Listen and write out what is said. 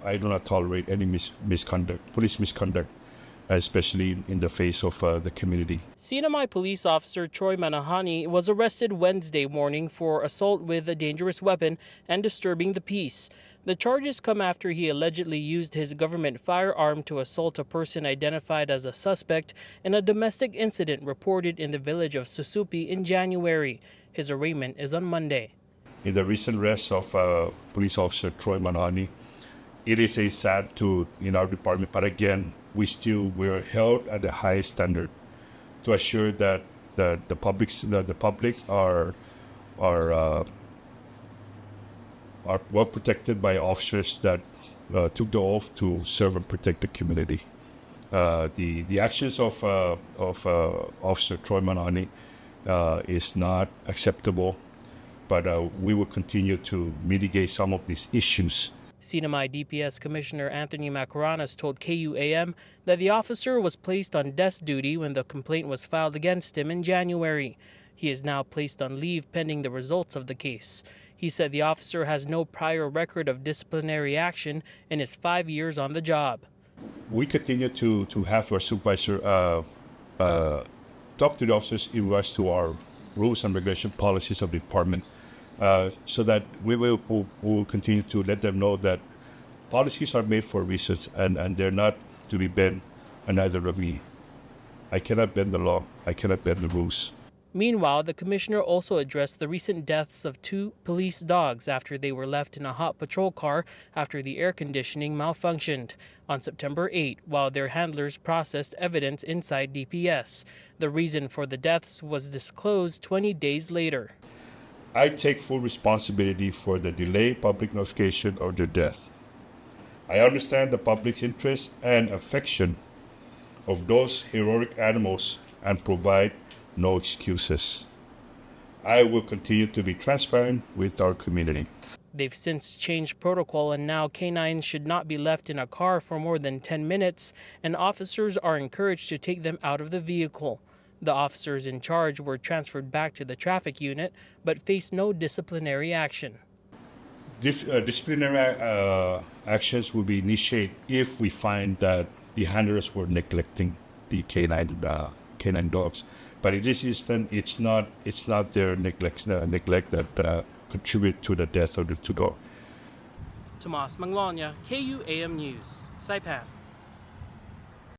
I do not tolerate any misconduct, police misconduct, especially in the face of the community. CNMI police officer Troy Manahani was arrested Wednesday morning for assault with a dangerous weapon and disturbing the peace. The charges come after he allegedly used his government firearm to assault a person identified as a suspect in a domestic incident reported in the village of Susupi in January. His arraignment is on Monday. In the recent arrest of police officer Troy Manahani, it is a sad truth in our department, but again, we're held at the highest standard to assure that the public are well protected by officers that took the oath to serve and protect the community. The actions of Officer Troy Manahani is not acceptable, but we will continue to mitigate some of these issues. CNMI DPS Commissioner Anthony Macaranas told KUAM that the officer was placed on desk duty when the complaint was filed against him in January. He is now placed on leave pending the results of the case. He said the officer has no prior record of disciplinary action in his 5 years on the job. We continue to have our supervisor talk to the officers in regards to our rules and regulation policies of the department. So that we will continue to let them know that policies are made for reasons and they're not to be bent, and neither of me. I cannot bend the law. I cannot bend the rules. Meanwhile, the commissioner also addressed the recent deaths of 2 police dogs after they were left in a hot patrol car after the air conditioning malfunctioned on September 8 while their handlers processed evidence inside DPS. The reason for the deaths was disclosed 20 days later. I take full responsibility for the delayed public notification of their death. I understand the public's interest and affection of those heroic animals and provide no excuses. I will continue to be transparent with our community. They've since changed protocol, and now K-9 should not be left in a car for more than 10 minutes, and officers are encouraged to take them out of the vehicle. The officers in charge were transferred back to the traffic unit, but faced no disciplinary action. Disciplinary actions will be initiated if we find that the handlers were neglecting the K-9 dogs. But in this instance, it's not their neglect that contribute to the death of the 2 dogs. Thomas Manglona, KUAM News, Saipan.